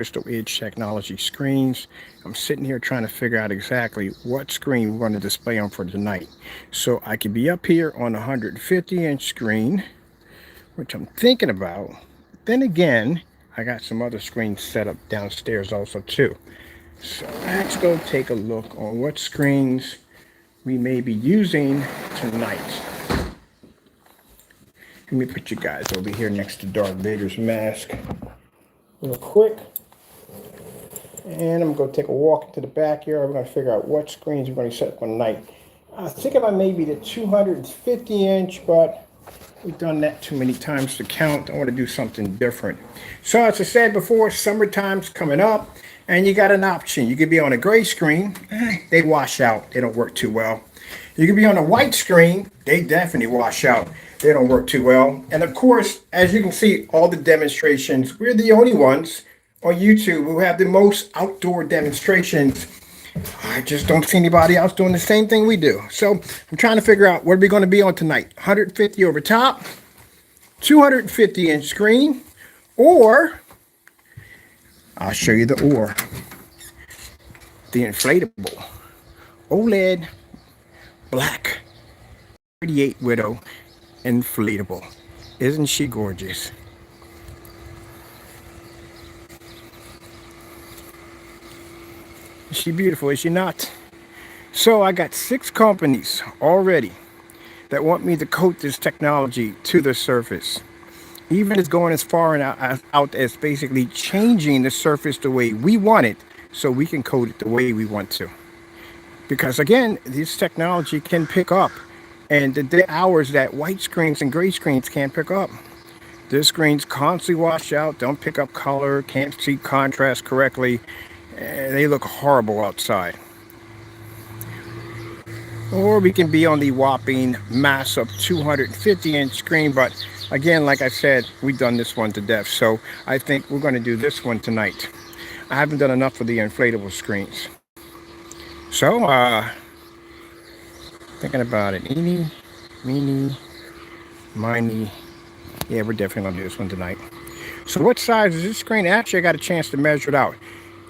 Crystal Edge Technology screens. I'm sitting here trying to figure out exactly what screen we're going to display on for tonight. So I could be up here on a 150-inch screen, which I'm thinking about. Then again, I got some other screens set up downstairs also too. So let's go take a look on what screens we may be using tonight. Let me put you guys over here next to Darth Vader's mask real quick. And I'm going to take a walk into the backyard. We're going to figure out what screens we're going to set up on night. I was thinking about maybe the 250-inch, but we've done that too many times to count. I want to do something different. So as I said before, summertime's coming up, and you got an option. You could be on a gray screen. They wash out. They don't work too well. You could be on a white screen. They definitely wash out. They don't work too well. And of course, as you can see, all the demonstrations, we're the only ones on YouTube who have the most outdoor demonstrations. I just don't see anybody else doing the same thing we do. So I'm trying to figure out what are we going to be on tonight. 150 over top, 250-inch screen, or I'll show you the inflatable OLED black 38 Widow inflatable. Isn't she gorgeous? Is she beautiful? Is she not? So I got 6 companies already that want me to coat this technology to the surface. Even as going as far and out as basically changing the surface the way we want it so we can coat it the way we want to. Because again, this technology can pick up and the hours that white screens and gray screens can't pick up. This screen's constantly washed out, don't pick up color, can't see contrast correctly. They look horrible outside. Or we can be on the whopping massive 250-inch screen, but again, like I said, we've done this one to death, so I think we're going to do this one tonight. I haven't done enough of the inflatable screens. So, thinking about it, eeny, meeny, miny. Yeah, we're definitely going to do this one tonight. So what size is this screen? Actually, I got a chance to measure it out.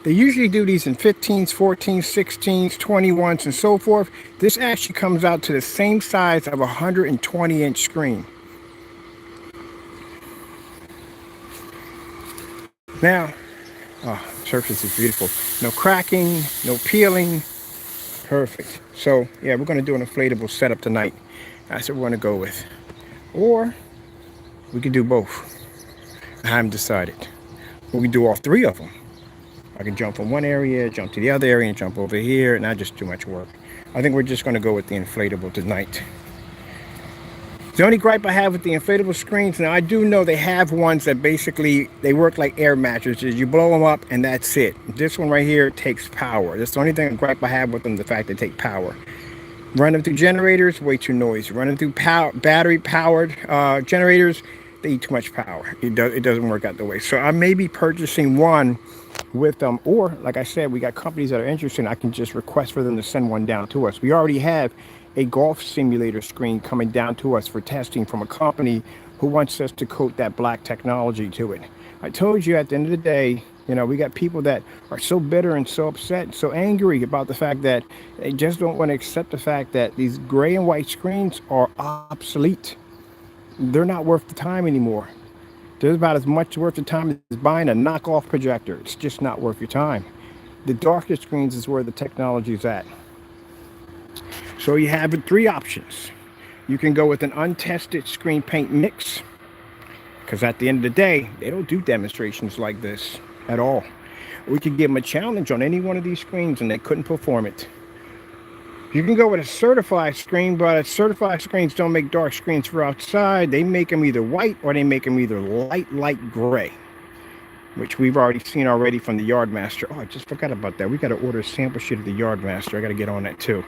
They usually do these in 15s, 14s, 16s, 21s, and so forth. This actually comes out to the same size of a 120-inch screen. Now, surface is beautiful. No cracking, no peeling. Perfect. So, yeah, we're going to do an inflatable setup tonight. That's what we're going to go with. Or we could do both. I haven't decided. We can do all 3 of them. I can jump from one area, jump to the other area, and jump over here, and not just too much work. I think we're just going to go with the inflatable tonight. The only gripe I have with the inflatable screens, now I do know they have ones that basically, they work like air mattresses. You blow them up, and that's it. This one right here takes power. That's the only thing gripe I have with them, the fact they take power. Running through generators, way too noisy. Running through battery-powered generators, they eat too much power. It doesn't work out the way. So I may be purchasing one with them, or like I said, we got companies that are interested. I can just request for them to send one down to us. We already have a golf simulator screen coming down to us for testing from a company who wants us to coat that black technology to it. I told you at the end of the day, you know, we got people that are so bitter and so upset and so angry about the fact that they just don't want to accept the fact that these gray and white screens are obsolete. They're not worth the time anymore. There's about as much worth the time as buying a knockoff projector. It's just not worth your time. The darker screens is where the technology is at. So you have 3 options. You can go with an untested screen paint mix, because at the end of the day, they don't do demonstrations like this at all. We could give them a challenge on any one of these screens and they couldn't perform it. You can go with a certified screen, but certified screens don't make dark screens for outside. They make them either white or they make them either light gray, which we've already seen already from the Yardmaster. Oh, I just forgot about that. We got to order a sample sheet of the Yardmaster. I got to get on that too.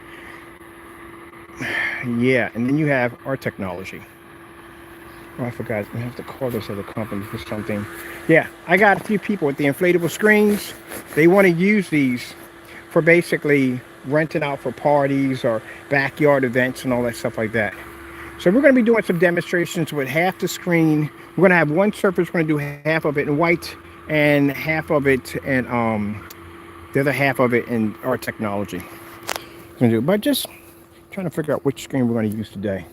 Yeah, and then you have our technology. Oh, I forgot. We have to call this other company for something. Yeah, I got a few people with the inflatable screens. They want to use these for basically renting out for parties or backyard events and all that stuff like that. So we're going to be doing some demonstrations with half the screen. We're going to have one surface. We're going to do half of it in white, and half of it and the other half of it in our technology. But just trying to figure out which screen we're going to use today.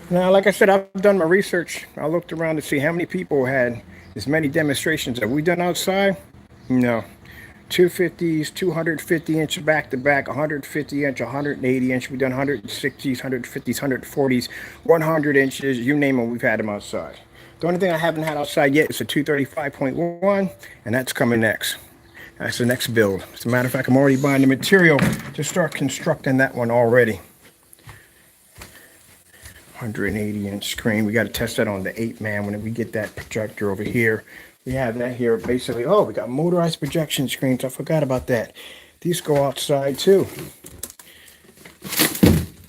Now, like I said, I've done my research. I looked around to see how many people had as many demonstrations have we done outside. No. 250s, 250-inch back to back, 150-inch, 180-inch. We've done 160s, 150s, 140s, 100 inches. You name them, we've had them outside. The only thing I haven't had outside yet is a 235.1, and that's coming next. That's the next build. As a matter of fact, I'm already buying the material to start constructing that one already. 180-inch screen. We got to test that on the 8-man when we get that projector over here. We have that here basically. Oh, we got motorized projection screens. I forgot about that. These go outside too.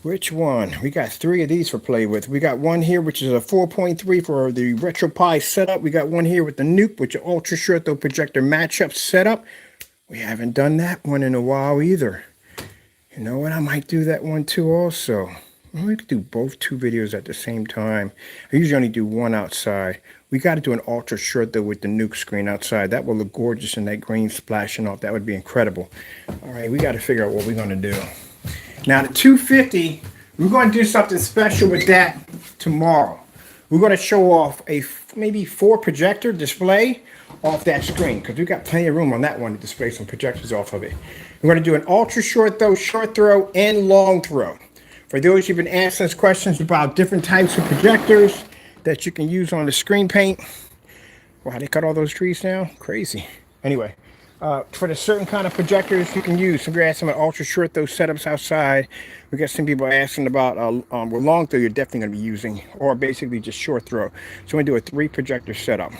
Which one? We got 3 of these for play with. We got one here, which is a 4.3 for the RetroPie setup. We got one here with the Nuke, which is ultra short though projector matchup setup. We haven't done that one in a while either. You know what? I might do that one too also. We could do both 2 videos at the same time. I usually only do one outside. We got to do an ultra short though with the Nuke screen outside. That will look gorgeous and that green splashing off. That would be incredible. All right, we got to figure out what we're going to do. Now the 250, we're going to do something special with that tomorrow. We're going to show off a maybe 4 projector display off that screen because we've got plenty of room on that one to display some projectors off of it. We're going to do an ultra short throw, short throw, and long throw. For those who've been asking us questions about different types of projectors that you can use on the screen paint. Wow, they cut all those trees down? Crazy. Anyway, for the certain kind of projectors you can use, some are asking about ultra short throw setups outside. We got some people asking about what long throw you're definitely going to be using, or basically just short throw. So we're going to do a 3 projector setup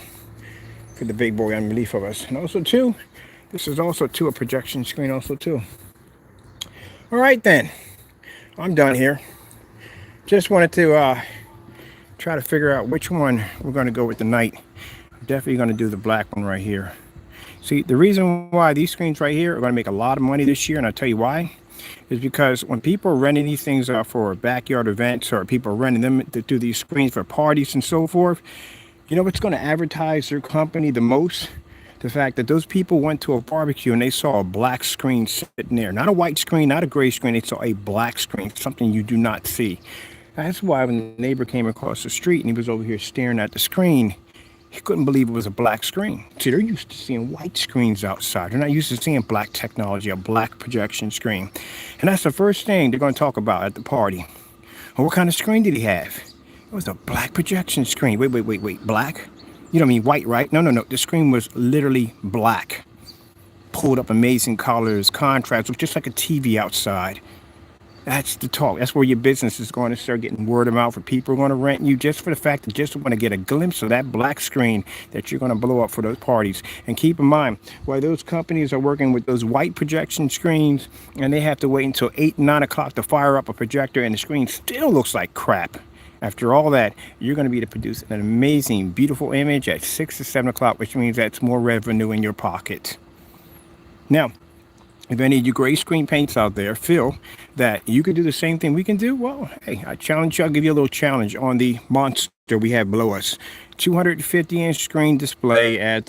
for the big boy underneath of us. And also too, this is also a projection screen also too. All right then. I'm done here. Just wanted to try to figure out which one we're going to go with tonight. I'm definitely going to do the black one right here. See, the reason why these screens right here are going to make a lot of money this year, and I'll tell you why, is because when people are renting these things out for backyard events or people are renting them to do these screens for parties and so forth, you know what's going to advertise their company the most? The fact that those people went to a barbecue and they saw a black screen sitting there. Not a white screen, not a gray screen. They saw a black screen, something you do not see. That's why when the neighbor came across the street and he was over here staring at the screen, he couldn't believe it was a black screen. See, they're used to seeing white screens outside. They're not used to seeing black technology, a black projection screen. And that's the first thing they're going to talk about at the party. Well, what kind of screen did he have? It was a black projection screen. Wait. Black? You don't mean white, right? No. The screen was literally black. Pulled up amazing colors, contrast. It was just like a TV outside. That's the talk. That's where your business is going to start getting word of mouth for people who are going to rent you just for the fact that just want to get a glimpse of that black screen that you're going to blow up for those parties. And keep in mind, while those companies are working with those white projection screens and they have to wait until 8, 9 o'clock to fire up a projector and the screen still looks like crap. After all that, you're going to be able to produce an amazing, beautiful image at 6 or 7 o'clock, which means that's more revenue in your pocket. Now, if any of you gray screen paints out there feel that you can do the same thing we can do, well, hey, I challenge you. I'll give you a little challenge on the monster we have below us. 250-inch screen display at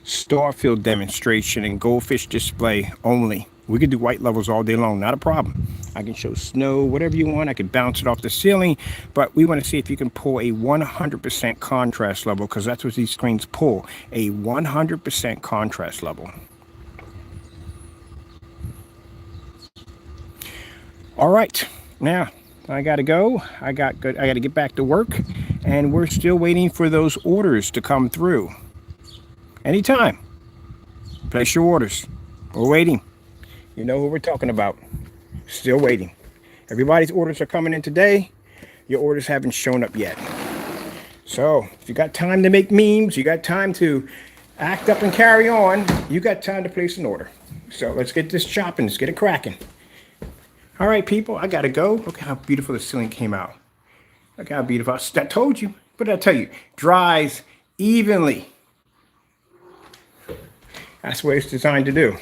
Starfield demonstration and Goldfish display only. We could do white levels all day long, not a problem. I can show snow, whatever you want. I can bounce it off the ceiling, but we want to see if you can pull a 100% contrast level, because that's what these screens pull, a 100% contrast level. All right, now I got to go. I got to get back to work, and we're still waiting for those orders to come through. Anytime, place your orders. We're waiting. You know who we're talking about. Still waiting. Everybody's orders are coming in today. Your orders haven't shown up yet. So if you got time to make memes, you got time to act up and carry on, you got time to place an order. So let's get this chopping. Let's get it cracking. All right, people, I got to go. Look how beautiful the ceiling came out. Look how beautiful. I told you. What did I tell you? Dries evenly. That's what it's designed to do.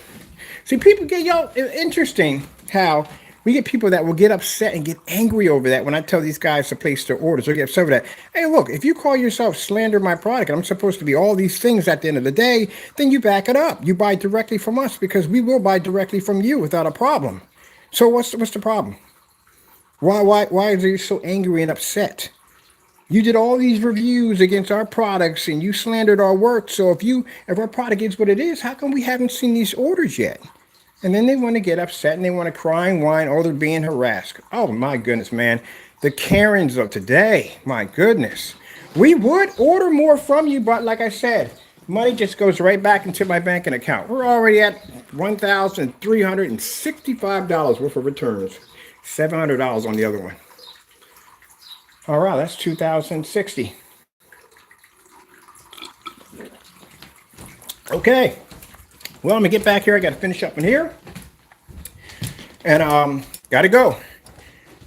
See, people get, y'all, interesting how we get people that will get upset and get angry over that when I tell these guys to place their orders. They'll get upset over that. Hey, look, if you call yourself slander my product and I'm supposed to be all these things at the end of the day, then you back it up. You buy directly from us because we will buy directly from you without a problem. So what's the problem? Why are you so angry and upset? You did all these reviews against our products and you slandered our work. So if our product is what it is, how come we haven't seen these orders yet? And then they want to get upset and they want to cry and whine. Oh, they're being harassed. Oh, my goodness, man. The Karens of today. My goodness. We would order more from you, but like I said, money just goes right back into my banking account. We're already at $1,365 worth of returns. $700 on the other one. All right, that's 2,060. Okay. Well, I'm gonna get back here. I got to finish up in here, and got to go.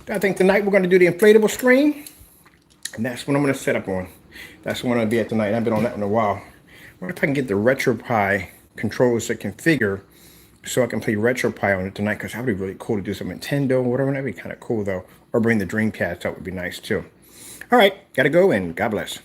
I think tonight we're going to do the inflatable screen, and that's what I'm going to set up on. That's what I'm going to be at tonight. I've been on that in a while. I wonder if I can get the RetroPie controllers to configure so I can play RetroPie on it tonight, because that would be really cool to do some Nintendo or whatever. That'd be kind of cool though. Or bring the Dreamcast. That would be nice too. All right, got to go, and God bless.